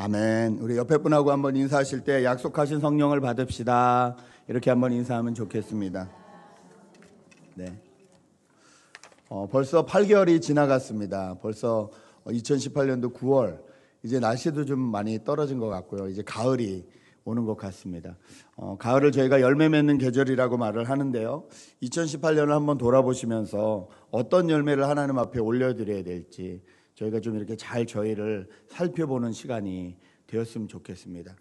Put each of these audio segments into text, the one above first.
아멘. 우리 옆에 분하고 한번 인사하실 때 약속하신 성령을 받읍시다. 이렇게 한번 인사하면 좋겠습니다. 네. 벌써 8개월이 지나갔습니다. 벌써 2018년도 9월. 이제 날씨도 좀 많이 떨어진 것 같고요. 이제 가을이 오는 것 같습니다. 가을을 저희가 열매 맺는 계절이라고 말을 하는데요. 2018년을 한번 돌아보시면서 어떤 열매를 하나님 앞에 올려드려야 될지 저희가 좀 이렇게 잘 저희를 살펴보는 시간이 되었으면 좋겠습니다.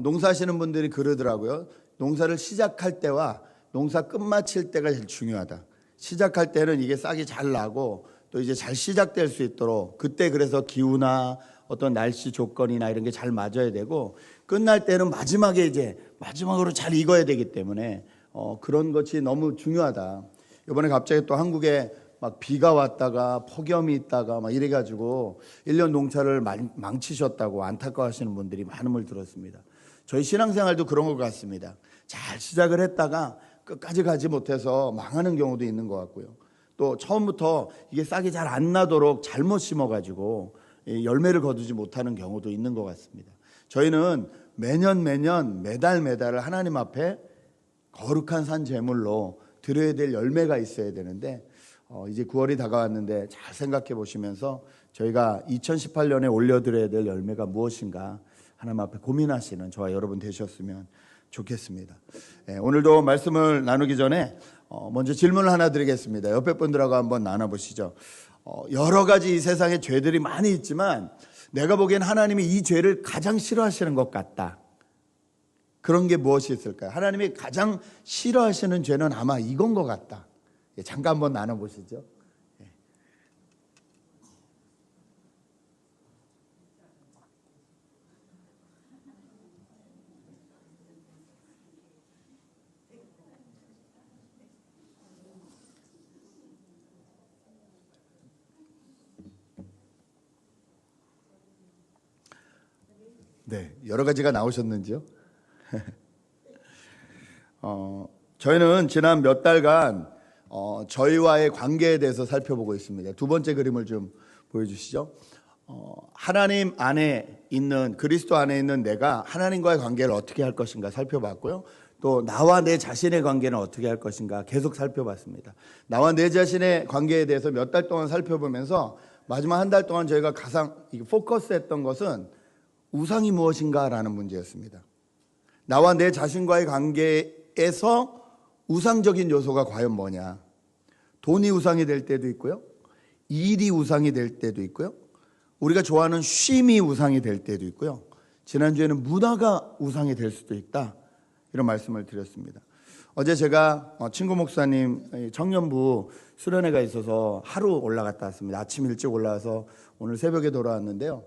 농사하시는 분들이 그러더라고요. 농사를 시작할 때와 농사 끝마칠 때가 제일 중요하다. 시작할 때는 이게 싹이 잘 나고 또 이제 잘 시작될 수 있도록 그때 그래서 기후나 어떤 날씨 조건이나 이런 게 잘 맞아야 되고 끝날 때는 마지막에 이제 마지막으로 잘 익어야 되기 때문에 그런 것이 너무 중요하다. 이번에 갑자기 또 한국에 막 비가 왔다가 폭염이 있다가 막 이래가지고 1년 농사를 망치셨다고 안타까워하시는 분들이 많음을 들었습니다. 저희 신앙생활도 그런 것 같습니다. 잘 시작을 했다가 끝까지 가지 못해서 망하는 경우도 있는 것 같고요. 또 처음부터 이게 싹이 잘 안 나도록 잘못 심어가지고 열매를 거두지 못하는 경우도 있는 것 같습니다. 저희는 매년 매달을 하나님 앞에 거룩한 산 제물로 드려야 될 열매가 있어야 되는데 이제 9월이 다가왔는데 잘 생각해 보시면서 저희가 2018년에 올려드려야 될 열매가 무엇인가 하나님 앞에 고민하시는 저와 여러분 되셨으면 좋겠습니다. 오늘도 말씀을 나누기 전에 먼저 질문을 하나 드리겠습니다. 옆에 분들하고 한번 나눠보시죠. 여러 가지 이 세상에 죄들이 많이 있지만 내가 보기엔 하나님이 이 죄를 가장 싫어하시는 것 같다. 그런 게 무엇이 있을까요? 하나님이 가장 싫어하시는 죄는 아마 이건 것 같다. 잠깐 한번 나눠보시죠. 네, 여러 가지가 나오셨는지요? 저희는 지난 몇 달간 저희와의 관계에 대해서 살펴보고 있습니다. 두 번째 그림을 좀 보여주시죠. 하나님 안에 있는 그리스도 안에 있는 내가 하나님과의 관계를 어떻게 할 것인가 살펴봤고요. 또 나와 내 자신의 관계는 어떻게 할 것인가 계속 살펴봤습니다. 나와 내 자신의 관계에 대해서 몇 달 동안 살펴보면서 마지막 한 달 동안 저희가 가장 포커스했던 것은 우상이 무엇인가라는 문제였습니다. 나와 내 자신과의 관계에서 우상적인 요소가 과연 뭐냐. 돈이 우상이 될 때도 있고요. 일이 우상이 될 때도 있고요. 우리가 좋아하는 쉼이 우상이 될 때도 있고요. 지난주에는 문화가 우상이 될 수도 있다. 이런 말씀을 드렸습니다. 어제 제가 친구 목사님 청년부 수련회가 있어서 하루 올라갔다 왔습니다. 아침 일찍 올라와서 오늘 새벽에 돌아왔는데요.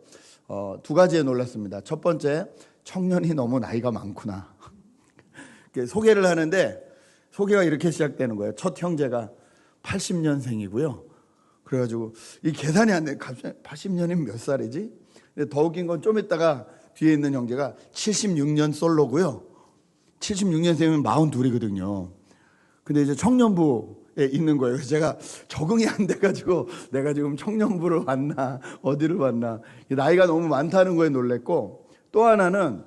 두 가지에 놀랐습니다. 첫 번째, 청년이 너무 나이가 많구나. 소개를 하는데 소개가 이렇게 시작되는 거예요. 첫 형제가 80년생이고요. 그래가지고 이 계산이 안 돼. 80년이면 몇 살이지? 근데 더 웃긴 건 좀 있다가 뒤에 있는 형제가 76년 솔로고요. 76년생이면 42이거든요. 근데 이제 청년부에 있는 거예요. 그래서 제가 적응이 안 돼가지고 내가 지금 청년부를 왔나 어디를 왔나. 나이가 너무 많다는 거에 놀랬고, 또 하나는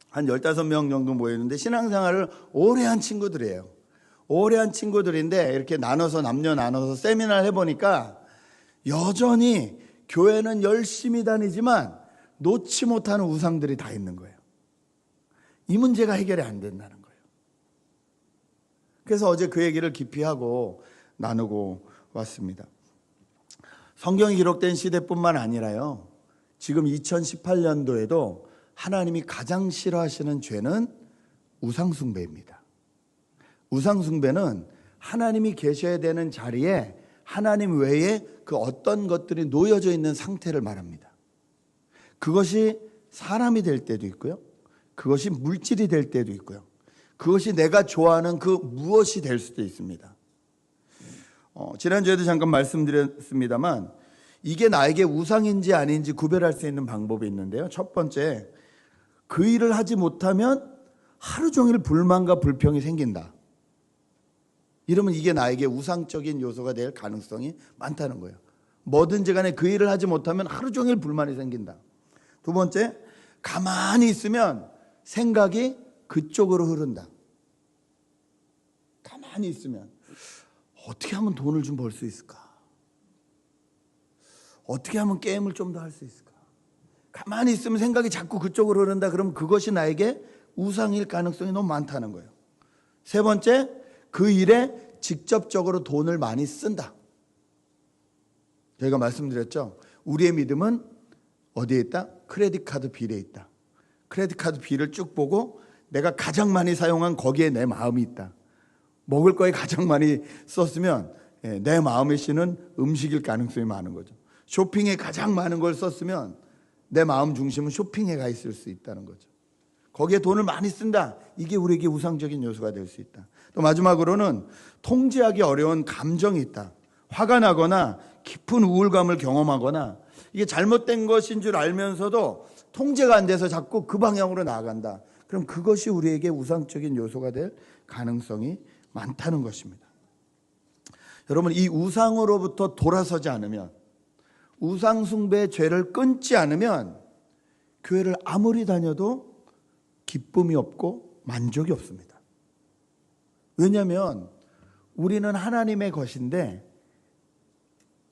한 15명 정도 모였는데 신앙생활을 오래 한 친구들이에요. 오래 한 친구들인데 이렇게 남녀 나눠서 세미나를 해보니까 여전히 교회는 열심히 다니지만 놓지 못하는 우상들이 다 있는 거예요. 이 문제가 해결이 안 된다는 거예요. 그래서 어제 그 얘기를 깊이 하고 나누고 왔습니다. 성경이 기록된 시대뿐만 아니라요, 지금 2018년도에도 하나님이 가장 싫어하시는 죄는 우상숭배입니다. 우상숭배는 하나님이 계셔야 되는 자리에 하나님 외에 그 어떤 것들이 놓여져 있는 상태를 말합니다. 그것이 사람이 될 때도 있고요. 그것이 물질이 될 때도 있고요. 그것이 내가 좋아하는 그 무엇이 될 수도 있습니다. 지난주에도 잠깐 말씀드렸습니다만 이게 나에게 우상인지 아닌지 구별할 수 있는 방법이 있는데요. 첫 번째, 그 일을 하지 못하면 하루 종일 불만과 불평이 생긴다. 이러면 이게 나에게 우상적인 요소가 될 가능성이 많다는 거예요. 뭐든지 간에 그 일을 하지 못하면 하루 종일 불만이 생긴다. 두 번째, 가만히 있으면 생각이 그쪽으로 흐른다. 가만히 있으면 어떻게 하면 돈을 좀 벌 수 있을까? 어떻게 하면 게임을 좀 더 할 수 있을까? 가만히 있으면 생각이 자꾸 그쪽으로 흐른다. 그럼 그것이 나에게 우상일 가능성이 너무 많다는 거예요. 세 번째, 그 일에 직접적으로 돈을 많이 쓴다. 저희가 말씀드렸죠. 우리의 믿음은 어디에 있다? 크레딧 카드 빌에 있다. 크레딧 카드 빌을 쭉 보고 내가 가장 많이 사용한 거기에 내 마음이 있다. 먹을 거에 가장 많이 썼으면 내 마음의 신은 음식일 가능성이 많은 거죠. 쇼핑에 가장 많은 걸 썼으면 내 마음 중심은 쇼핑에 가 있을 수 있다는 거죠. 거기에 돈을 많이 쓴다. 이게 우리에게 우상적인 요소가 될 수 있다. 또 마지막으로는 통제하기 어려운 감정이 있다. 화가 나거나 깊은 우울감을 경험하거나 이게 잘못된 것인 줄 알면서도 통제가 안 돼서 자꾸 그 방향으로 나아간다. 그럼 그것이 우리에게 우상적인 요소가 될 가능성이 많다는 것입니다. 여러분, 이 우상으로부터 돌아서지 않으면, 우상 숭배의 죄를 끊지 않으면 교회를 아무리 다녀도 기쁨이 없고 만족이 없습니다. 왜냐하면 우리는 하나님의 것인데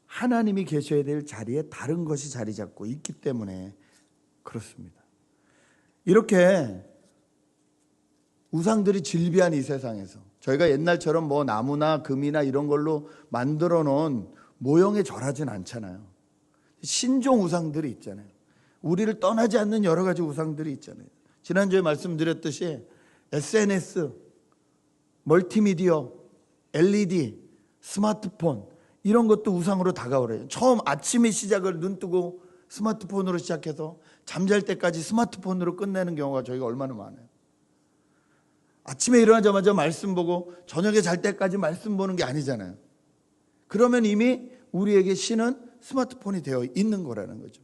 하나님이 계셔야 될 자리에 다른 것이 자리 잡고 있기 때문에 그렇습니다. 이렇게 우상들이 질비한 이 세상에서 저희가 옛날처럼 뭐 나무나 금이나 이런 걸로 만들어 놓은 모형에 절하진 않잖아요. 신종 우상들이 있잖아요. 우리를 떠나지 않는 여러 가지 우상들이 있잖아요. 지난주에 말씀드렸듯이 SNS, 멀티미디어, LED, 스마트폰 이런 것도 우상으로 다가오래요. 처음 아침에 시작을 눈 뜨고 스마트폰으로 시작해서 잠잘 때까지 스마트폰으로 끝내는 경우가 저희가 얼마나 많아요. 아침에 일어나자마자 말씀 보고 저녁에 잘 때까지 말씀 보는 게 아니잖아요. 그러면 이미 우리에게 신은 스마트폰이 되어 있는 거라는 거죠.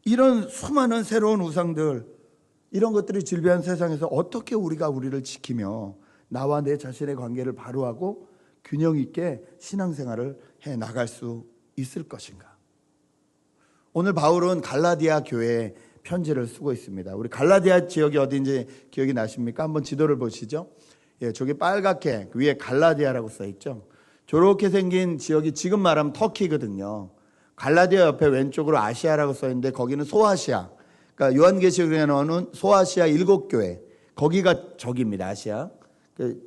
이런 수많은 새로운 우상들, 이런 것들이 질비한 세상에서 어떻게 우리가 우리를 지키며 나와 내 자신의 관계를 바로하고 균형 있게 신앙생활을 해 나갈 수 있을 것인가? 오늘 바울은 갈라디아 교회에 편지를 쓰고 있습니다. 우리 갈라디아 지역이 어딘지 기억이 나십니까? 한번 지도를 보시죠. 예, 저기 빨갛게 위에 갈라디아라고 써 있죠. 저렇게 생긴 지역이 지금 말하면 터키거든요. 갈라디아 옆에 왼쪽으로 아시아라고 써 있는데 거기는 소아시아. 그러니까 요한계시록에 나오는 소아시아 7교회. 거기가 저기입니다. 아시아.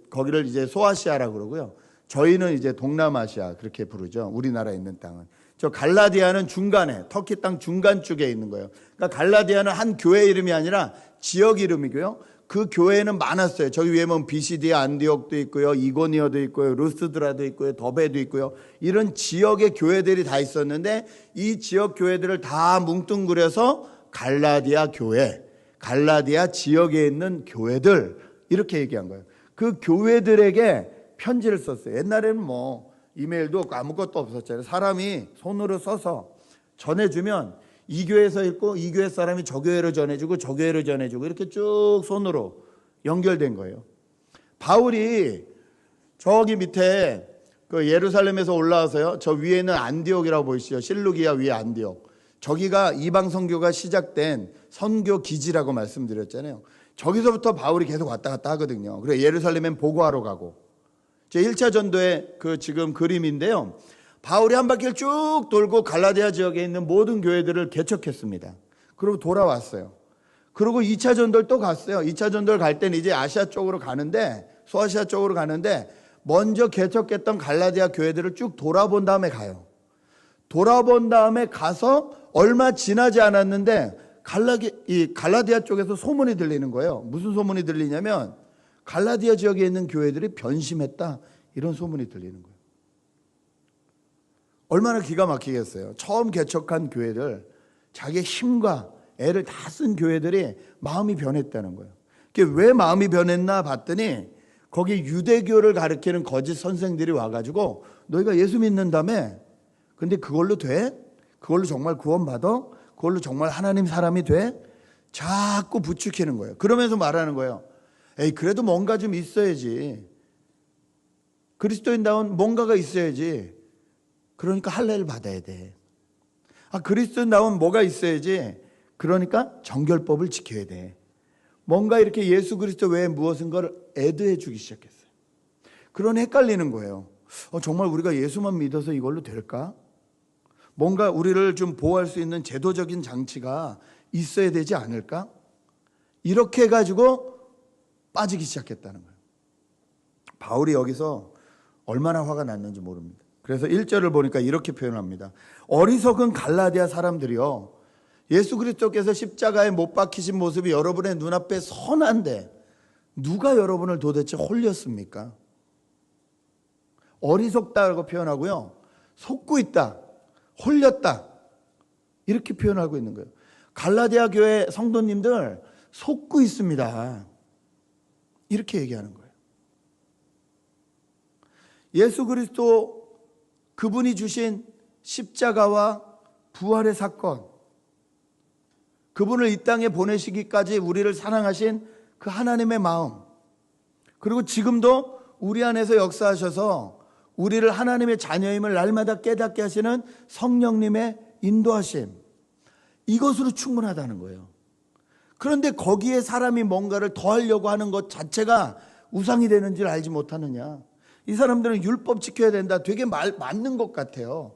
거기를 이제 소아시아라고 그러고요. 저희는 이제 동남아시아 그렇게 부르죠. 우리나라에 있는 땅은. 저 갈라디아는 중간에, 터키 땅 중간 쪽에 있는 거예요. 그러니까 갈라디아는 한 교회 이름이 아니라 지역 이름이고요. 그 교회는 많았어요. 저기 위에 보면 비시디아 안디옥도 있고요, 이고니어도 있고요, 루스드라도 있고요, 더베도 있고요. 이런 지역의 교회들이 다 있었는데 이 지역 교회들을 다 뭉뚱그려서 갈라디아 교회, 갈라디아 지역에 있는 교회들 이렇게 얘기한 거예요. 그 교회들에게 편지를 썼어요. 옛날에는 뭐 이메일도 없고 아무것도 없었잖아요. 사람이 손으로 써서 전해주면 이 교회에서 읽고 이 교회 사람이 저 교회로 전해주고 저 교회로 전해주고 이렇게 쭉 손으로 연결된 거예요. 바울이 저기 밑에 그 예루살렘에서 올라와서요. 저 위에는 안디옥이라고 보이시죠. 실루기아 위에 안디옥. 저기가 이방 선교가 시작된 선교 기지라고 말씀드렸잖아요. 저기서부터 바울이 계속 왔다 갔다 하거든요. 그래 예루살렘엔 보고하러 가고. 제 1차 전도의 그 지금 그림인데요. 바울이 한 바퀴를 쭉 돌고 갈라디아 지역에 있는 모든 교회들을 개척했습니다. 그리고 돌아왔어요. 그리고 2차 전도를 또 갔어요. 2차 전도를 갈 때는 이제 아시아 쪽으로 가는데, 소아시아 쪽으로 가는데 먼저 개척했던 갈라디아 교회들을 쭉 돌아본 다음에 가요. 돌아본 다음에 가서 얼마 지나지 않았는데 갈라디아 쪽에서 소문이 들리는 거예요. 무슨 소문이 들리냐면 갈라디아 지역에 있는 교회들이 변심했다, 이런 소문이 들리는 거예요. 얼마나 기가 막히겠어요. 처음 개척한 교회들, 자기의 힘과 애를 다 쓴 교회들이 마음이 변했다는 거예요. 그게 왜 마음이 변했나 봤더니 거기 유대교를 가르치는 거짓 선생들이 와가지고 너희가 예수 믿는다며? 근데 그걸로 돼? 그걸로 정말 구원받아? 그걸로 정말 하나님 사람이 돼? 자꾸 부추기는 거예요. 그러면서 말하는 거예요. 에이, 그래도 뭔가 좀 있어야지. 그리스도인다운 뭔가가 있어야지. 그러니까 할례를 받아야 돼. 그리스도인다운 뭐가 있어야지. 그러니까 정결법을 지켜야 돼. 뭔가 이렇게 예수 그리스도 외에 무엇인가를 애드해 주기 시작했어요. 그러니 헷갈리는 거예요. 정말 우리가 예수만 믿어서 이걸로 될까? 뭔가 우리를 좀 보호할 수 있는 제도적인 장치가 있어야 되지 않을까? 이렇게 해가지고 빠지기 시작했다는 거예요. 바울이 여기서 얼마나 화가 났는지 모릅니다. 그래서 1절을 보니까 이렇게 표현합니다. 어리석은 갈라디아 사람들이요, 예수 그리스도께서 십자가에 못 박히신 모습이 여러분의 눈앞에 선한데 누가 여러분을 도대체 홀렸습니까? 어리석다라고 표현하고요, 속고 있다, 홀렸다, 이렇게 표현하고 있는 거예요. 갈라디아 교회 성도님들 속고 있습니다, 이렇게 얘기하는 거예요. 예수 그리스도 그분이 주신 십자가와 부활의 사건, 그분을 이 땅에 보내시기까지 우리를 사랑하신 그 하나님의 마음, 그리고 지금도 우리 안에서 역사하셔서 우리를 하나님의 자녀임을 날마다 깨닫게 하시는 성령님의 인도하심, 이것으로 충분하다는 거예요. 그런데 거기에 사람이 뭔가를 더하려고 하는 것 자체가 우상이 되는 줄 알지 못하느냐. 이 사람들은 율법 지켜야 된다, 되게 맞는 것 같아요.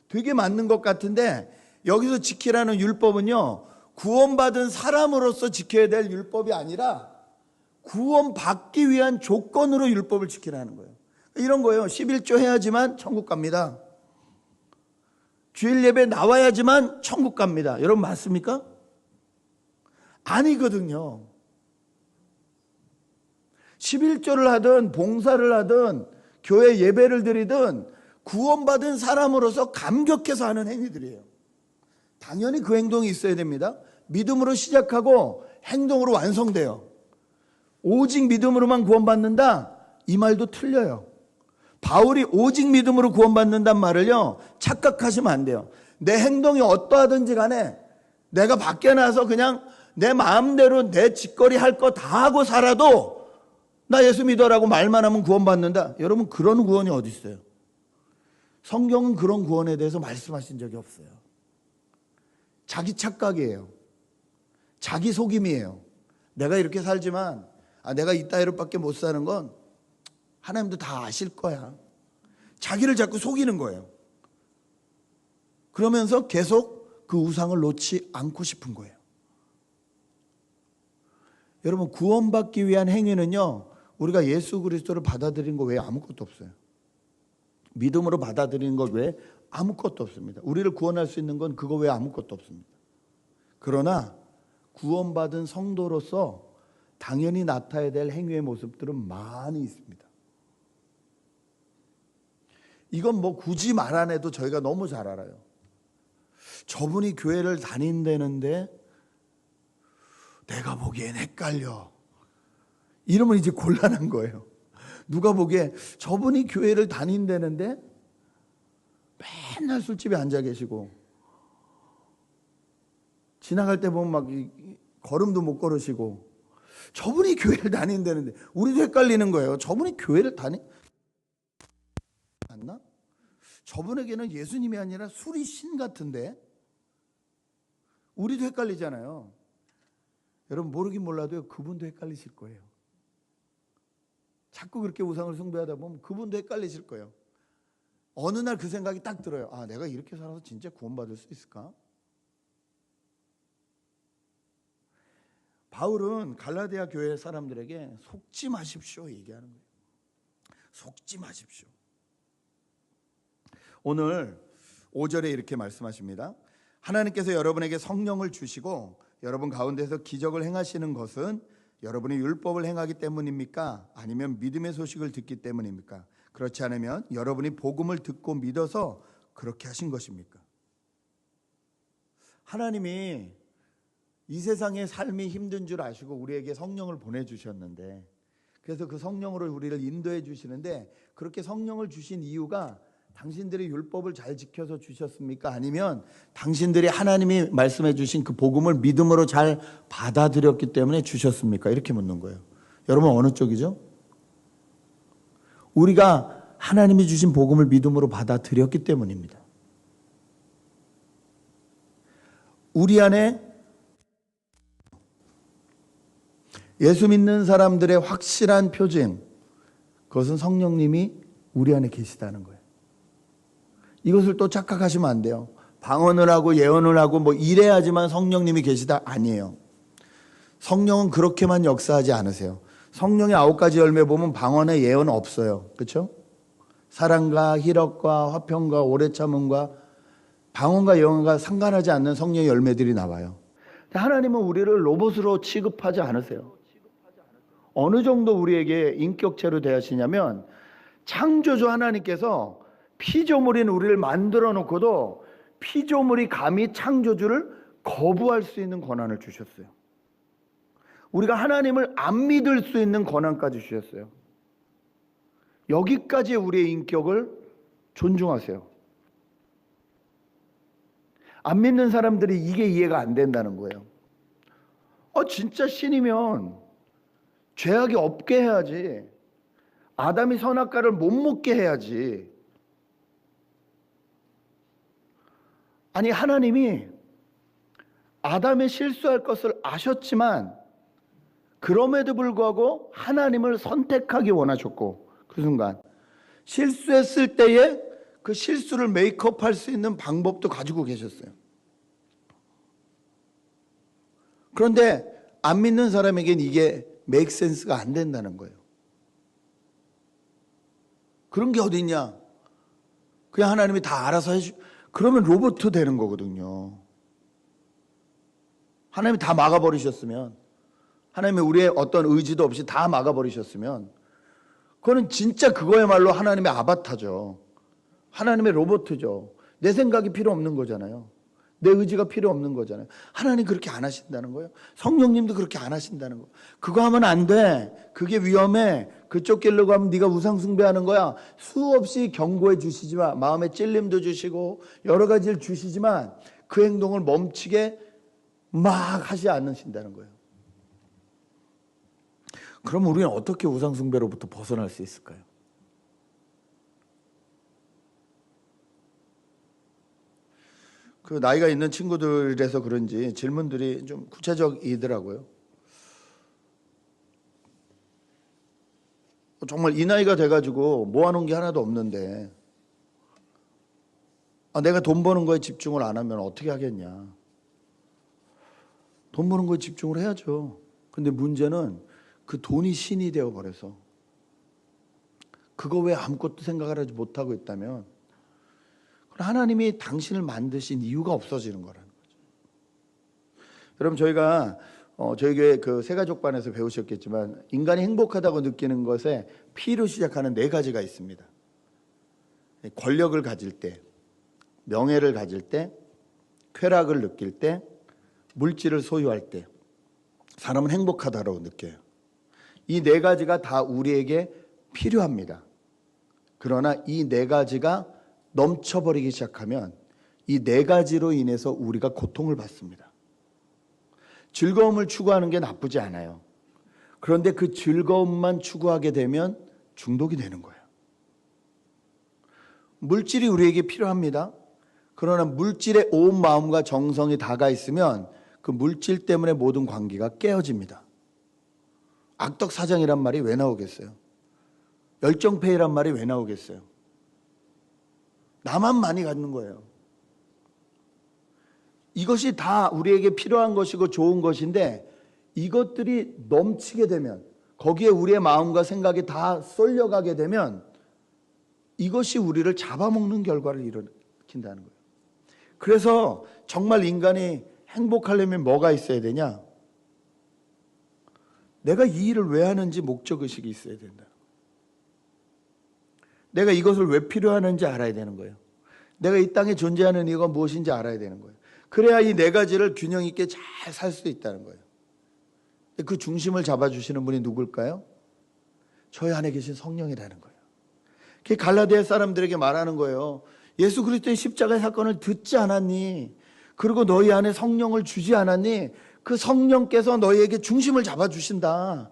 되게 맞는 것 같은데 여기서 지키라는 율법은요, 구원받은 사람으로서 지켜야 될 율법이 아니라 구원받기 위한 조건으로 율법을 지키라는 거예요. 이런 거예요. 11조 해야지만 천국 갑니다. 주일 예배 나와야지만 천국 갑니다. 여러분 맞습니까? 아니거든요. 11조를 하든 봉사를 하든 교회 예배를 드리든 구원받은 사람으로서 감격해서 하는 행위들이에요. 당연히 그 행동이 있어야 됩니다. 믿음으로 시작하고 행동으로 완성돼요. 오직 믿음으로만 구원받는다, 이 말도 틀려요. 바울이 오직 믿음으로 구원받는단 말을요, 착각하시면 안 돼요. 내 행동이 어떠하든지 간에 내가 밖에 나서 그냥 내 마음대로 내 짓거리 할 거 다 하고 살아도 나 예수 믿어라고 말만 하면 구원받는다. 여러분, 그런 구원이 어디 있어요? 성경은 그런 구원에 대해서 말씀하신 적이 없어요. 자기 착각이에요. 자기 속임이에요. 내가 이렇게 살지만 내가 이 따위로밖에 못 사는 건 하나님도 다 아실 거야. 자기를 자꾸 속이는 거예요. 그러면서 계속 그 우상을 놓지 않고 싶은 거예요. 여러분, 구원받기 위한 행위는요, 우리가 예수 그리스도를 받아들인 것 외에 아무것도 없어요. 믿음으로 받아들이는 것 외에 아무것도 없습니다. 우리를 구원할 수 있는 건 그거 외에 아무것도 없습니다. 그러나 구원받은 성도로서 당연히 나타나야 될 행위의 모습들은 많이 있습니다. 이건 뭐 굳이 말 안 해도 저희가 너무 잘 알아요. 저분이 교회를 다닌다는데 내가 보기엔 헷갈려, 이러면 이제 곤란한 거예요. 누가 보기에 저분이 교회를 다닌다는데 맨날 술집에 앉아 계시고 지나갈 때 보면 막 걸음도 못 걸으시고, 저분이 교회를 다닌다는데 우리도 헷갈리는 거예요. 저분이 교회를 맞나? 저분에게는 예수님이 아니라 술이 신 같은데 우리도 헷갈리잖아요. 여러분, 모르긴 몰라도요, 그분도 헷갈리실 거예요. 자꾸 그렇게 우상을 숭배하다 보면 그분도 헷갈리실 거예요. 어느 날 그 생각이 딱 들어요. 내가 이렇게 살아서 진짜 구원받을 수 있을까? 바울은 갈라디아 교회 사람들에게 속지 마십시오 얘기하는 거예요. 속지 마십시오. 오늘 5절에 이렇게 말씀하십니다. 하나님께서 여러분에게 성령을 주시고 여러분 가운데서 기적을 행하시는 것은 여러분이 율법을 행하기 때문입니까? 아니면 믿음의 소식을 듣기 때문입니까? 그렇지 않으면 여러분이 복음을 듣고 믿어서 그렇게 하신 것입니까? 하나님이 이 세상의 삶이 힘든 줄 아시고 우리에게 성령을 보내주셨는데, 그래서 그 성령으로 우리를 인도해 주시는데, 그렇게 성령을 주신 이유가 당신들이 율법을 잘 지켜서 주셨습니까? 아니면 당신들이 하나님이 말씀해 주신 그 복음을 믿음으로 잘 받아들였기 때문에 주셨습니까? 이렇게 묻는 거예요. 여러분, 어느 쪽이죠? 우리가 하나님이 주신 복음을 믿음으로 받아들였기 때문입니다. 우리 안에 예수 믿는 사람들의 확실한 표징, 그것은 성령님이 우리 안에 계시다는 거예요. 이것을 또 착각하시면 안 돼요. 방언을 하고 예언을 하고 뭐 이래야지만 성령님이 계시다, 아니에요. 성령은 그렇게만 역사하지 않으세요. 성령의 9가지 열매 보면 방언에 예언 없어요. 그렇죠? 사랑과 희락과 화평과 오래 참음과 방언과 예언과 상관하지 않는 성령의 열매들이 나와요. 하나님은 우리를 로봇으로 취급하지 않으세요. 어느 정도 우리에게 인격체로 대하시냐면, 창조주 하나님께서 피조물인 우리를 만들어 놓고도 피조물이 감히 창조주를 거부할 수 있는 권한을 주셨어요. 우리가 하나님을 안 믿을 수 있는 권한까지 주셨어요. 여기까지 우리의 인격을 존중하세요. 안 믿는 사람들이 이게 이해가 안 된다는 거예요. 진짜 신이면 죄악이 없게 해야지. 아담이 선악과를 못 먹게 해야지. 아니, 하나님이 아담의 실수할 것을 아셨지만 그럼에도 불구하고 하나님을 선택하기 원하셨고, 그 순간 실수했을 때에 그 실수를 메이크업할 수 있는 방법도 가지고 계셨어요. 그런데 안 믿는 사람에겐 이게 메이크 센스가 안 된다는 거예요. 그런 게 어디 있냐? 그냥 하나님이 다 알아서 그러면 로봇 되는 거거든요. 하나님이 다 막아버리셨으면, 하나님이 우리의 어떤 의지도 없이 다 막아버리셨으면, 그거는 진짜 그거야말로 하나님의 아바타죠. 하나님의 로봇이죠. 내 생각이 필요 없는 거잖아요. 내 의지가 필요 없는 거잖아요. 하나님 그렇게 안 하신다는 거예요. 성령님도 그렇게 안 하신다는 거예요. 그거 하면 안 돼. 그게 위험해. 그쪽 길로 가면 네가 우상 숭배하는 거야. 수없이 경고해 주시지만, 마음에 찔림도 주시고 여러 가지를 주시지만 그 행동을 멈추게 막 하지 않으신다는 거예요. 그럼 우리는 어떻게 우상 숭배로부터 벗어날 수 있을까요? 그 나이가 있는 친구들에서 그런지 질문들이 좀 구체적이더라고요. 정말 이 나이가 돼가지고 모아놓은 게 하나도 없는데, 내가 돈 버는 거에 집중을 안 하면 어떻게 하겠냐. 돈 버는 거에 집중을 해야죠. 근데 문제는 그 돈이 신이 되어버려서 그거 왜 아무것도 생각을 하지 못하고 있다면 하나님이 당신을 만드신 이유가 없어지는 거라는 거죠. 여러분, 저희가 저희 교회 그 새가족반에서 배우셨겠지만, 인간이 행복하다고 느끼는 것에 P로 시작하는 4가지가 있습니다. 권력을 가질 때, 명예를 가질 때, 쾌락을 느낄 때, 물질을 소유할 때 사람은 행복하다고 느껴요. 이 4가지가 다 우리에게 필요합니다. 그러나 이 4가지가 넘쳐버리기 시작하면 이 4가지로 인해서 우리가 고통을 받습니다. 즐거움을 추구하는 게 나쁘지 않아요. 그런데 그 즐거움만 추구하게 되면 중독이 되는 거예요. 물질이 우리에게 필요합니다. 그러나 물질에 온 마음과 정성이 다가 있으면 그 물질 때문에 모든 관계가 깨어집니다. 악덕사장이란 말이 왜 나오겠어요? 열정페이란 말이 왜 나오겠어요? 나만 많이 갖는 거예요. 이것이 다 우리에게 필요한 것이고 좋은 것인데, 이것들이 넘치게 되면, 거기에 우리의 마음과 생각이 다 쏠려가게 되면 이것이 우리를 잡아먹는 결과를 일으킨다는 거예요. 그래서 정말 인간이 행복하려면 뭐가 있어야 되냐? 내가 이 일을 왜 하는지 목적의식이 있어야 된다. 내가 이것을 왜 필요하는지 알아야 되는 거예요. 내가 이 땅에 존재하는 이유가 무엇인지 알아야 되는 거예요. 그래야 이 4가지를 균형 있게 잘 살 수 있다는 거예요. 그 중심을 잡아주시는 분이 누굴까요? 저희 안에 계신 성령이라는 거예요. 그게 갈라디아 사람들에게 말하는 거예요. 예수 그리스도의 십자가의 사건을 듣지 않았니? 그리고 너희 안에 성령을 주지 않았니? 그 성령께서 너희에게 중심을 잡아주신다.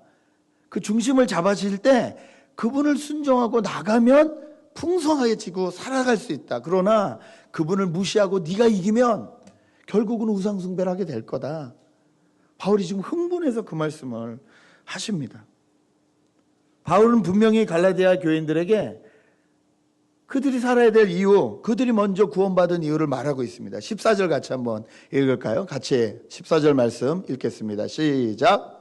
그 중심을 잡아주실 때 그분을 순종하고 나가면 풍성해지고 살아갈 수 있다. 그러나 그분을 무시하고 네가 이기면 결국은 우상숭배를 하게 될 거다. 바울이 지금 흥분해서 그 말씀을 하십니다. 바울은 분명히 갈라디아 교인들에게 그들이 살아야 될 이유, 그들이 먼저 구원받은 이유를 말하고 있습니다. 14절 같이 한번 읽을까요? 같이 14절 말씀 읽겠습니다. 시작.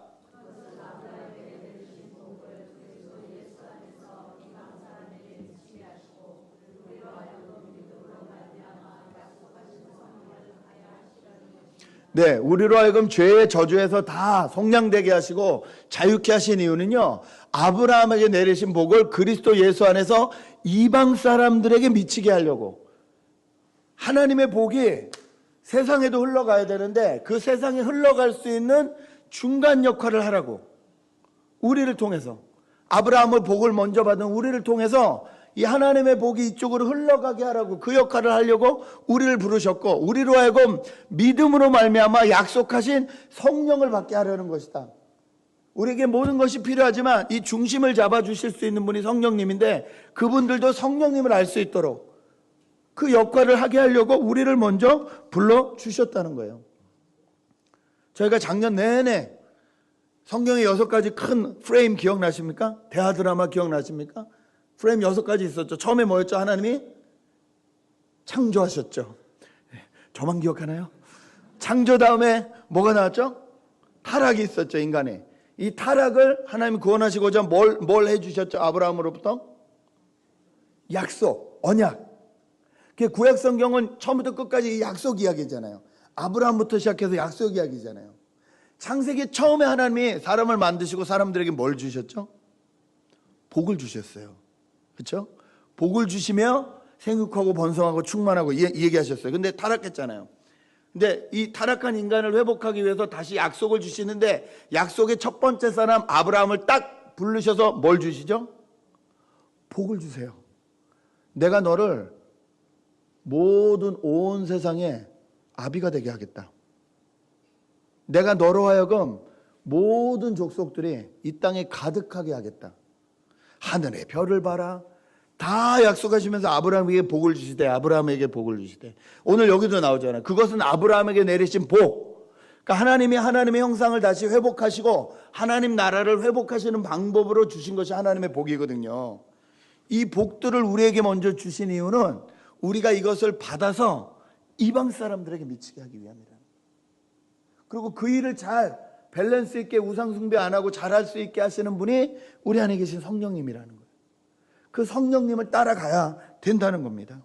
네, 우리로 하여금 죄의 저주에서 다 속량되게 하시고 자유케 하신 이유는요, 아브라함에게 내리신 복을 그리스도 예수 안에서 이방 사람들에게 미치게 하려고. 하나님의 복이 세상에도 흘러가야 되는데 그 세상에 흘러갈 수 있는 중간 역할을 하라고. 우리를 통해서, 아브라함의 복을 먼저 받은 우리를 통해서 이 하나님의 복이 이쪽으로 흘러가게 하라고, 그 역할을 하려고 우리를 부르셨고, 우리로 하여금 믿음으로 말미암아 약속하신 성령을 받게 하려는 것이다. 우리에게 모든 것이 필요하지만 이 중심을 잡아주실 수 있는 분이 성령님인데, 그분들도 성령님을 알 수 있도록 그 역할을 하게 하려고 우리를 먼저 불러주셨다는 거예요. 저희가 작년 내내 성경의 6가지 큰 프레임 기억나십니까? 대하 드라마 기억나십니까? 프레임 6가지 있었죠. 처음에 뭐였죠? 하나님이 창조하셨죠. 저만 기억하나요? 창조 다음에 뭐가 나왔죠? 타락이 있었죠, 인간에. 이 타락을 하나님이 구원하시고자 뭘 해주셨죠? 아브라함으로부터? 약속, 언약. 구약 성경은 처음부터 끝까지 약속 이야기잖아요. 아브라함부터 시작해서 약속 이야기잖아요. 창세기 처음에 하나님이 사람을 만드시고 사람들에게 뭘 주셨죠? 복을 주셨어요. 그렇죠? 복을 주시며 생육하고 번성하고 충만하고 이 얘기하셨어요. 근데 타락했잖아요. 근데 이 타락한 인간을 회복하기 위해서 다시 약속을 주시는데, 약속의 첫 번째 사람 아브라함을 딱 부르셔서 뭘 주시죠? 복을 주세요. 내가 너를 모든 온 세상에 아비가 되게 하겠다. 내가 너로 하여금 모든 족속들이 이 땅에 가득하게 하겠다. 하늘의 별을 봐라. 다 약속하시면서 아브라함에게 복을 주시되, 아브라함에게 복을 주시되. 오늘 여기도 나오잖아요. 그것은 아브라함에게 내리신 복. 그러니까 하나님이 하나님의 형상을 다시 회복하시고 하나님 나라를 회복하시는 방법으로 주신 것이 하나님의 복이거든요. 이 복들을 우리에게 먼저 주신 이유는 우리가 이것을 받아서 이방 사람들에게 미치게 하기 위함이라. 그리고 그 일을 잘 밸런스 있게 우상 숭배 안 하고 잘할 수 있게 하시는 분이 우리 안에 계신 성령님이라는 거예요. 그 성령님을 따라가야 된다는 겁니다.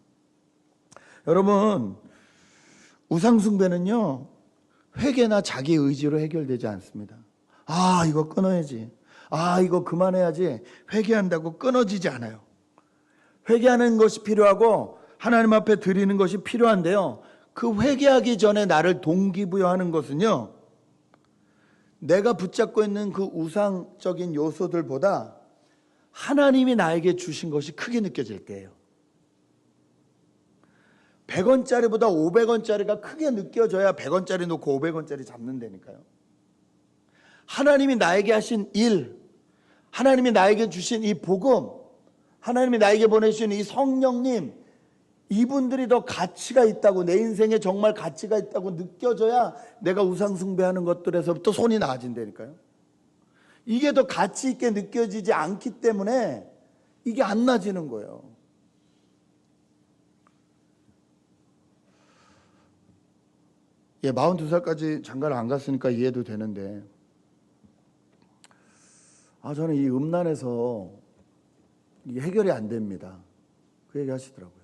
여러분, 우상 숭배는요, 회개나 자기 의지로 해결되지 않습니다. 아, 이거 끊어야지. 아, 이거 그만해야지. 회개한다고 끊어지지 않아요. 회개하는 것이 필요하고 하나님 앞에 드리는 것이 필요한데요, 그 회개하기 전에 나를 동기부여하는 것은요, 내가 붙잡고 있는 그 우상적인 요소들보다 하나님이 나에게 주신 것이 크게 느껴질 때예요. 100원짜리보다 500원짜리가 크게 느껴져야 100원짜리 놓고 500원짜리 잡는다니까요. 하나님이 나에게 하신 일, 하나님이 나에게 주신 이 복음, 하나님이 나에게 보내주신 이 성령님, 이분들이 더 가치가 있다고, 내 인생에 정말 가치가 있다고 느껴져야 내가 우상 숭배하는 것들에서부터 손이 나아진다니까요. 이게 더 가치 있게 느껴지지 않기 때문에 이게 안 나아지는 거예요. 예, 42살까지 장가를 안 갔으니까 이해도 되는데, 저는 이 음란에서 이게 해결이 안 됩니다. 그 얘기 하시더라고요.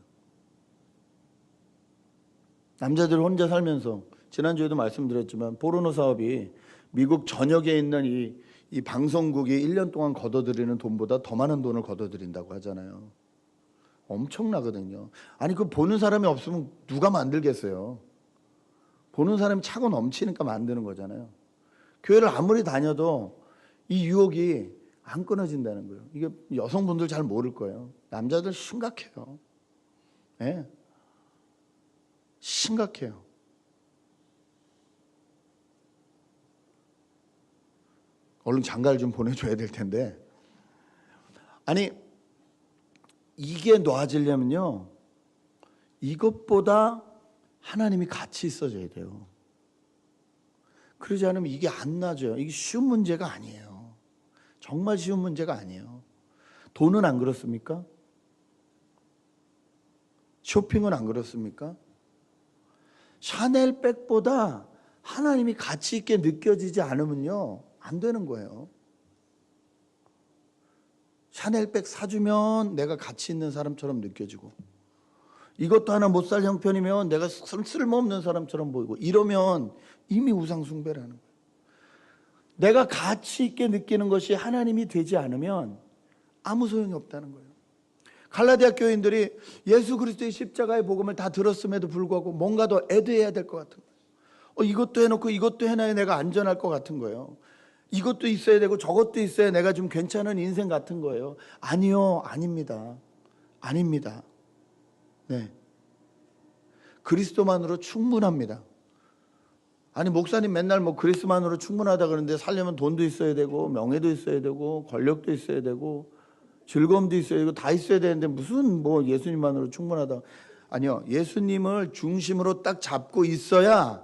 남자들 혼자 살면서, 지난주에도 말씀드렸지만 포르노 사업이 미국 전역에 있는 이 방송국이 1년 동안 걷어들이는 돈보다 더 많은 돈을 걷어들인다고 하잖아요. 엄청나거든요. 아니, 그 보는 사람이 없으면 누가 만들겠어요? 보는 사람이 차고 넘치니까 만드는 거잖아요. 교회를 아무리 다녀도 이 유혹이 안 끊어진다는 거예요. 이게 여성분들 잘 모를 거예요. 남자들 심각해요. 네. 심각해요. 얼른 장가를 좀 보내줘야 될 텐데. 아니, 이게 놓아지려면요, 이것보다 하나님이 같이 있어져야 돼요. 그러지 않으면 이게 안 나아져요. 이게 쉬운 문제가 아니에요. 정말 쉬운 문제가 아니에요. 돈은 안 그렇습니까? 쇼핑은 안 그렇습니까? 샤넬백보다 하나님이 가치 있게 느껴지지 않으면요, 안 되는 거예요. 샤넬백 사주면 내가 가치 있는 사람처럼 느껴지고, 이것도 하나 못 살 형편이면 내가 쓸모없는 사람처럼 보이고, 이러면 이미 우상숭배라는 거예요. 내가 가치 있게 느끼는 것이 하나님이 되지 않으면 아무 소용이 없다는 거예요. 갈라디아 교인들이 예수 그리스도의 십자가의 복음을 다 들었음에도 불구하고 뭔가 더 애도해야 될 것 같은 거예요. 이것도 해놓고 이것도 해놔야 내가 안전할 것 같은 거예요. 이것도 있어야 되고 저것도 있어야 내가 좀 괜찮은 인생 같은 거예요. 아니요, 아닙니다. 아닙니다. 네, 그리스도만으로 충분합니다. 아니, 목사님 맨날 뭐 그리스도만으로 충분하다 그러는데 살려면 돈도 있어야 되고 명예도 있어야 되고 권력도 있어야 되고 즐거움도 있어야 되고 다 있어야 되는데 무슨 뭐 예수님만으로 충분하다. 아니요, 예수님을 중심으로 딱 잡고 있어야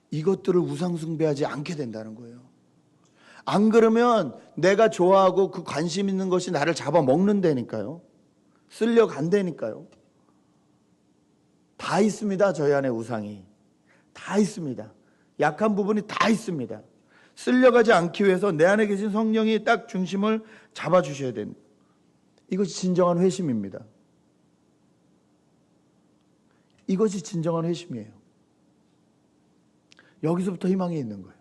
이것들을 우상숭배하지 않게 된다는 거예요. 안 그러면 내가 좋아하고 그 관심 있는 것이 나를 잡아먹는다니까요. 쓸려간다니까요. 다 있습니다. 저희 안에 우상이 다 있습니다. 약한 부분이 다 있습니다. 쓸려가지 않기 위해서 내 안에 계신 성령이 딱 중심을 잡아주셔야 됩니다. 이것이 진정한 회심입니다. 이것이 진정한 회심이에요. 여기서부터 희망이 있는 거예요.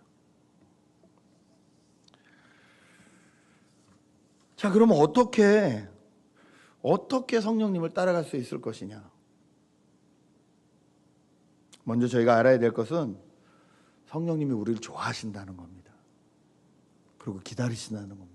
자, 그러면 어떻게 성령님을 따라갈 수 있을 것이냐? 먼저 저희가 알아야 될 것은 성령님이 우리를 좋아하신다는 겁니다. 그리고 기다리신다는 겁니다.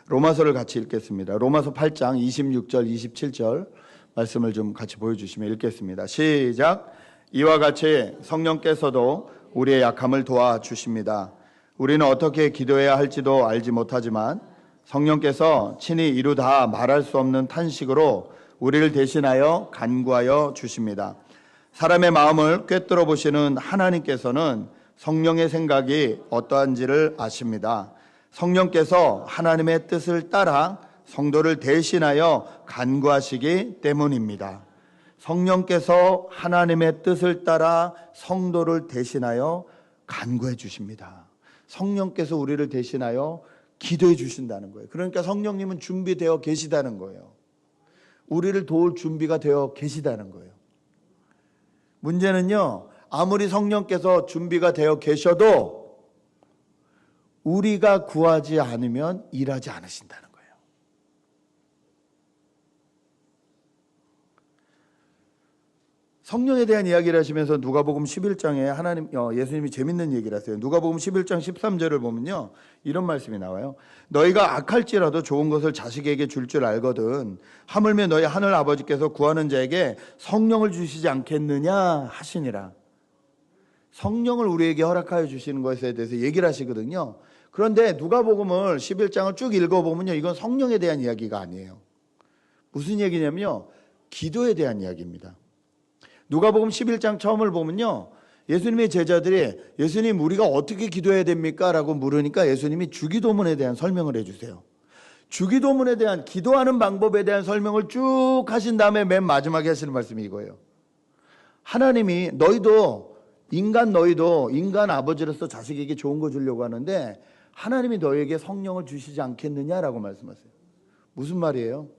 로마서를 같이 읽겠습니다. 로마서 8장 26절 27절 말씀을 좀 같이 보여주시면 읽겠습니다. 시작. 이와 같이 성령께서도 우리의 약함을 도와주십니다. 우리는 어떻게 기도해야 할지도 알지 못하지만 성령께서 친히 이루다 말할 수 없는 탄식으로 우리를 대신하여 간구하여 주십니다. 사람의 마음을 꿰뚫어 보시는 하나님께서는 성령의 생각이 어떠한지를 아십니다. 성령께서 하나님의 뜻을 따라 성도를 대신하여 간구하시기 때문입니다. 성령께서 하나님의 뜻을 따라 성도를 대신하여 간구해 주십니다. 성령께서 우리를 대신하여 기도해 주신다는 거예요. 그러니까 성령님은 준비되어 계시다는 거예요. 우리를 도울 준비가 되어 계시다는 거예요. 문제는요, 아무리 성령께서 준비가 되어 계셔도 우리가 구하지 않으면 일하지 않으신다는 거예요. 성령에 대한 이야기를 하시면서 누가복음 11장에 예수님이 재밌는 얘기를 하세요. 누가복음 11장 13절을 보면요, 이런 말씀이 나와요. 너희가 악할지라도 좋은 것을 자식에게 줄 줄 알거든 하물며 너희 하늘 아버지께서 구하는 자에게 성령을 주시지 않겠느냐 하시니라. 성령을 우리에게 허락하여 주시는 것에 대해서 얘기를 하시거든요. 그런데 누가복음을 11장을 쭉 읽어보면요, 이건 성령에 대한 이야기가 아니에요. 무슨 얘기냐면요, 기도에 대한 이야기입니다. 누가복음 11장 처음을 보면요, 예수님의 제자들이 예수님 우리가 어떻게 기도해야 됩니까? 라고 물으니까 예수님이 주기도문에 대한 설명을 해주세요. 주기도문에 대한, 기도하는 방법에 대한 설명을 쭉 하신 다음에 맨 마지막에 하시는 말씀이 이거예요. 하나님이 너희도 인간 아버지로서 자식에게 좋은 거 주려고 하는데 하나님이 너희에게 성령을 주시지 않겠느냐라고 말씀하세요. 무슨 말이에요?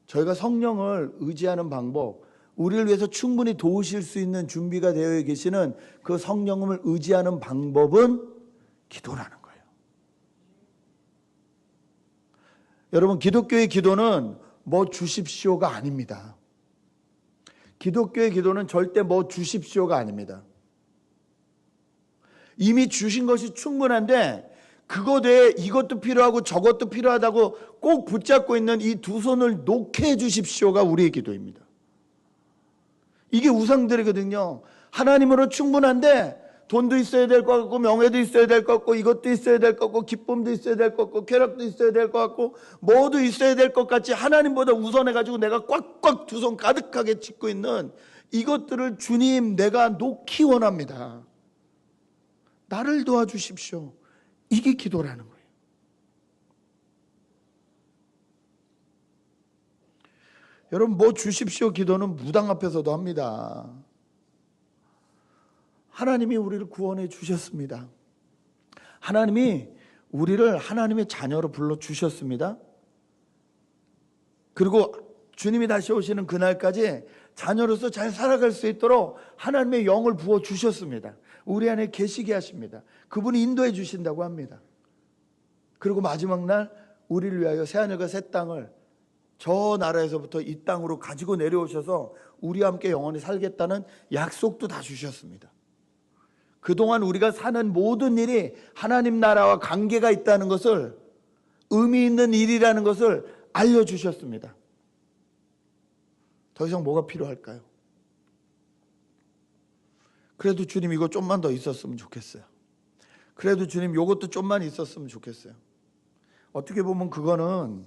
저희가 성령을 의지하는 방법, 우리를 위해서 충분히 도우실 수 있는 준비가 되어 계시는 그 성령을 의지하는 방법은 기도라는 거예요. 여러분, 기독교의 기도는 뭐 주십시오가 아닙니다. 기독교의 기도는 절대 뭐 주십시오가 아닙니다. 이미 주신 것이 충분한데 그것 외에 이것도 필요하고 저것도 필요하다고 꼭 붙잡고 있는 이 두 손을 놓게 해주십시오가 우리의 기도입니다. 이게 우상들이거든요. 하나님으로 충분한데 돈도 있어야 될 것 같고 명예도 있어야 될 것 같고 이것도 있어야 될 것 같고 기쁨도 있어야 될 것 같고 쾌락도 있어야 될 것 같고 뭐도 있어야 될 것 같이 하나님보다 우선해가지고 내가 꽉꽉 두 손 가득하게 짚고 있는 이것들을 주님 내가 놓기 원합니다. 나를 도와주십시오. 이게 기도라는 거예요. 여러분 뭐 주십시오 기도는 무당 앞에서도 합니다. 하나님이 우리를 구원해 주셨습니다. 하나님이 우리를 하나님의 자녀로 불러주셨습니다. 그리고 주님이 다시 오시는 그날까지 자녀로서 잘 살아갈 수 있도록 하나님의 영을 부어주셨습니다. 우리 안에 계시게 하십니다. 그분이 인도해 주신다고 합니다. 그리고 마지막 날 우리를 위하여 새하늘과 새 땅을 저 나라에서부터 이 땅으로 가지고 내려오셔서 우리와 함께 영원히 살겠다는 약속도 다 주셨습니다. 그동안 우리가 사는 모든 일이 하나님 나라와 관계가 있다는 것을, 의미 있는 일이라는 것을 알려주셨습니다. 더 이상 뭐가 필요할까요? 그래도 주님 이거 좀만 더 있었으면 좋겠어요. 그래도 주님 이것도 좀만 있었으면 좋겠어요. 어떻게 보면 그거는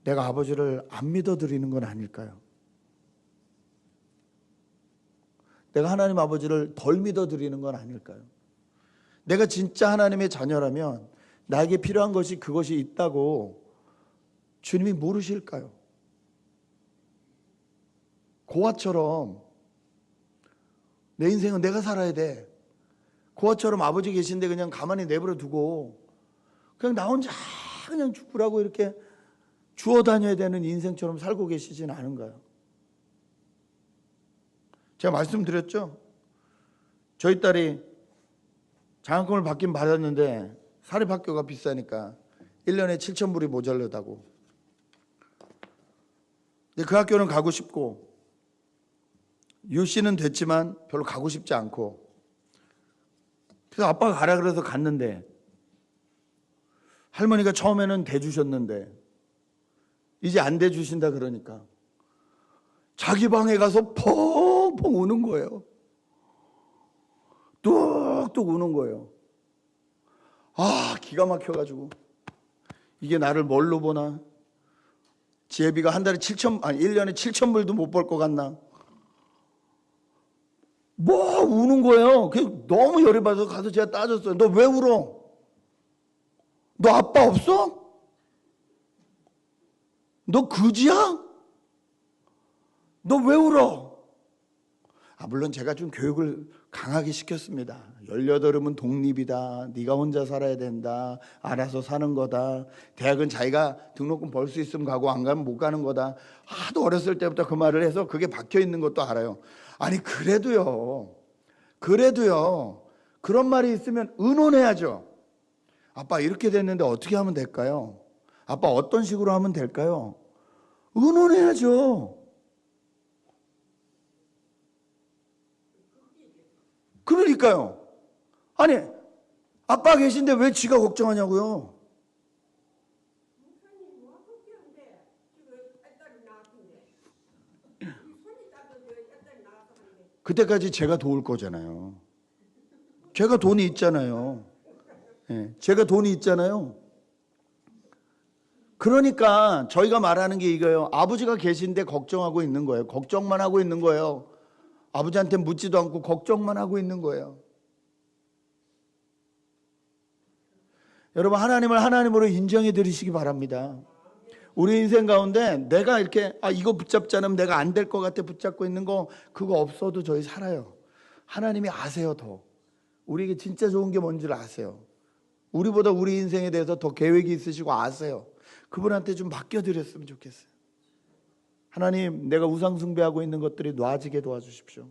내가 아버지를 안 믿어드리는 건 아닐까요? 내가 하나님 아버지를 덜 믿어드리는 건 아닐까요? 내가 진짜 하나님의 자녀라면 나에게 필요한 것이 그것이 있다고 주님이 모르실까요? 고아처럼 내 인생은 내가 살아야 돼. 고아처럼 아버지 계신데 그냥 가만히 내버려 두고 그냥 나 혼자 그냥 죽으라고 이렇게 주워 다녀야 되는 인생처럼 살고 계시진 않은가요? 제가 말씀드렸죠? 저희 딸이 장학금을 받긴 받았는데 사립학교가 비싸니까 1년에 7,000불이 모자르다고. 근데 그 학교는 가고 싶고 유씨는 됐지만 별로 가고 싶지 않고, 그래서 아빠가 가라 그래서 갔는데 할머니가 처음에는 대주셨는데 이제 안 대주신다 그러니까 자기 방에 가서 펑펑 우는 거예요. 뚝뚝 우는 거예요. 아, 기가 막혀가지고 이게 나를 뭘로 보나? 지혜비가 한 달에 1년에 7,000불도 못 벌 것 같나? 뭐 우는 거예요. 너무 열이 받아서 가서 제가 따졌어요. 너 왜 울어? 너 아빠 없어? 너 그지야? 너 왜 울어? 물론 제가 좀 교육을 강하게 시켰습니다. 18이면 독립이다. 네가 혼자 살아야 된다. 알아서 사는 거다. 대학은 자기가 등록금 벌 수 있으면 가고 안 가면 못 가는 거다. 하도 어렸을 때부터 그 말을 해서 그게 박혀 있는 것도 알아요. 아니 그래도요. 그런 말이 있으면 의논해야죠. 아빠 이렇게 됐는데 어떻게 하면 될까요? 아빠 어떤 식으로 하면 될까요? 의논해야죠. 그러니까요. 아니 아빠 계신데 왜 지가 걱정하냐고요. 그때까지 제가 도울 거잖아요. 제가 돈이 있잖아요. 네, 제가 돈이 있잖아요. 그러니까 저희가 말하는 게 이거예요. 아버지가 계신데 걱정하고 있는 거예요. 걱정만 하고 있는 거예요. 아버지한테 묻지도 않고 걱정만 하고 있는 거예요. 여러분 하나님을 하나님으로 인정해 드리시기 바랍니다. 우리 인생 가운데 내가 이렇게 이거 붙잡지 않으면 내가 안 될 것 같아 붙잡고 있는 거 그거 없어도 저희 살아요. 하나님이 아세요. 더 우리에게 진짜 좋은 게 뭔지를 아세요. 우리보다 우리 인생에 대해서 더 계획이 있으시고 아세요. 그분한테 좀 맡겨드렸으면 좋겠어요. 하나님 내가 우상 숭배하고 있는 것들이 놔지게 도와주십시오.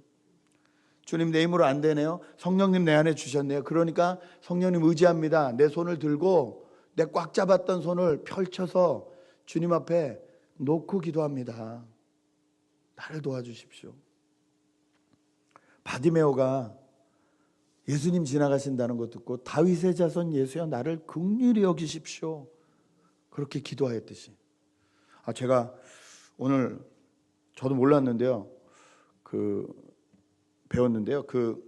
주님 내 힘으로 안 되네요. 성령님 내 안에 주셨네요. 그러니까 성령님 의지합니다. 내 손을 들고 내 꽉 잡았던 손을 펼쳐서 주님 앞에 놓고 기도합니다. 나를 도와주십시오. 바디메오가 예수님 지나가신다는 거 듣고 다윗의 자손 예수여 나를 긍휼히 여기십시오. 그렇게 기도하였듯이. 제가 오늘 저도 몰랐는데요. 배웠는데요. 그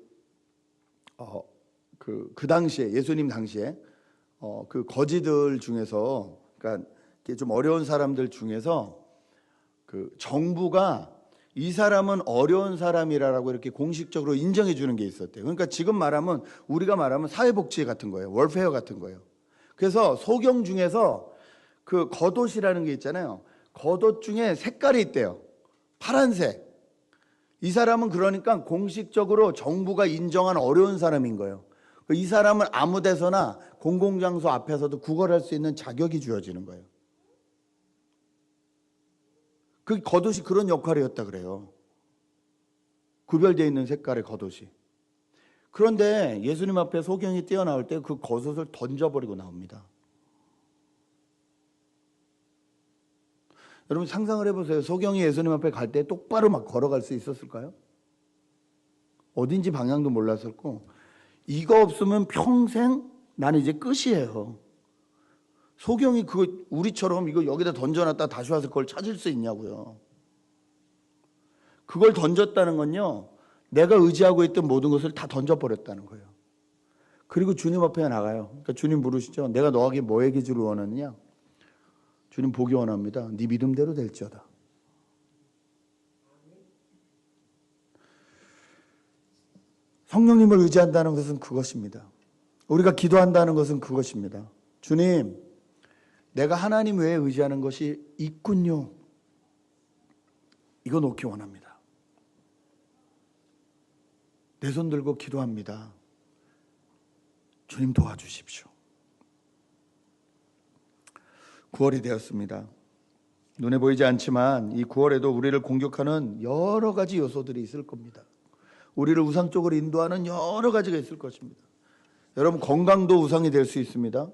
당시에 예수님 당시에 그 거지들 중에서 그러니까 좀 어려운 사람들 중에서 그 정부가 이 사람은 어려운 사람이라고 이렇게 공식적으로 인정해 주는 게 있었대요. 그러니까 지금 말하면 우리가 말하면 사회복지 같은 거예요. 월페어 같은 거예요. 그래서 소경 중에서 그 겉옷이라는 게 있잖아요. 겉옷 중에 색깔이 있대요. 파란색. 이 사람은 그러니까 공식적으로 정부가 인정한 어려운 사람인 거예요. 이 사람은 아무 데서나 공공장소 앞에서도 구걸할 수 있는 자격이 주어지는 거예요. 그 겉옷이 그런 역할이었다 그래요. 구별되어 있는 색깔의 겉옷이. 그런데 예수님 앞에 소경이 뛰어나올 때 그 겉옷을 던져버리고 나옵니다. 여러분 상상을 해보세요. 소경이 예수님 앞에 갈 때 똑바로 막 걸어갈 수 있었을까요? 어딘지 방향도 몰랐었고, 이거 없으면 평생 나는 이제 끝이에요. 소경이 그거 우리처럼 이거 여기다 던져놨다 다시 와서 그걸 찾을 수 있냐고요. 그걸 던졌다는 건요, 내가 의지하고 있던 모든 것을 다 던져버렸다는 거예요. 그리고 주님 앞에 나가요. 그러니까 주님 물으시죠. 내가 너에게 뭐 얘기를 원하느냐? 주님 보기 원합니다. 네 믿음대로 될지어다. 성령님을 의지한다는 것은 그것입니다. 우리가 기도한다는 것은 그것입니다. 주님, 내가 하나님 외에 의지하는 것이 있군요. 이거 놓기 원합니다. 내 손 들고 기도합니다. 주님 도와주십시오. 9월이 되었습니다. 눈에 보이지 않지만 이 9월에도 우리를 공격하는 여러 가지 요소들이 있을 겁니다. 우리를 우상 쪽으로 인도하는 여러 가지가 있을 것입니다. 여러분 건강도 우상이 될 수 있습니다.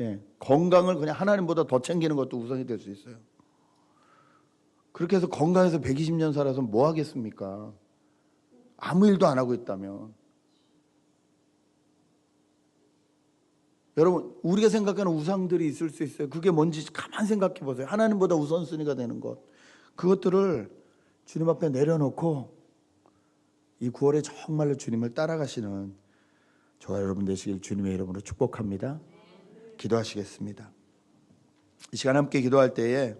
예, 건강을 그냥 하나님보다 더 챙기는 것도 우상이 될 수 있어요. 그렇게 해서 건강해서 120년 살아서 뭐 하겠습니까? 아무 일도 안 하고 있다면. 여러분 우리가 생각하는 우상들이 있을 수 있어요. 그게 뭔지 가만 생각해 보세요. 하나님보다 우선순위가 되는 것, 그것들을 주님 앞에 내려놓고 이 9월에 정말로 주님을 따라가시는 저와 여러분 되시길 주님의 이름으로 축복합니다. 기도하시겠습니다. 이 시간 함께 기도할 때에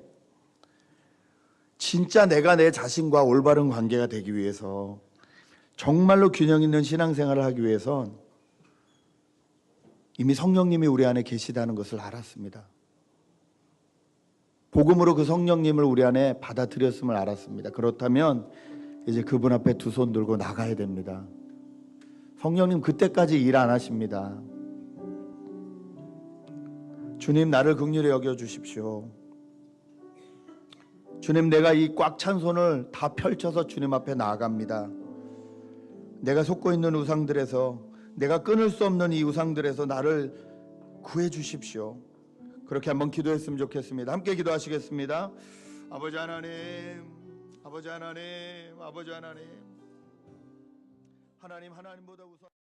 진짜 내가 내 자신과 올바른 관계가 되기 위해서, 정말로 균형 있는 신앙생활을 하기 위해선 이미 성령님이 우리 안에 계시다는 것을 알았습니다. 복음으로 그 성령님을 우리 안에 받아들였음을 알았습니다. 그렇다면 이제 그분 앞에 두 손 들고 나가야 됩니다. 성령님 그때까지 일 안 하십니다. 주님 나를 긍휼히 여겨주십시오. 주님 내가 이 꽉 찬 손을 다 펼쳐서 주님 앞에 나아갑니다. 내가 속고 있는 우상들에서, 내가 끊을 수 없는 이 우상들에서 나를 구해 주십시오. 그렇게 한번 기도했으면 좋겠습니다. 함께 기도하시겠습니다. 아버지 하나님, 아버지 하나님, 아버지 하나님, 하나님보다 우선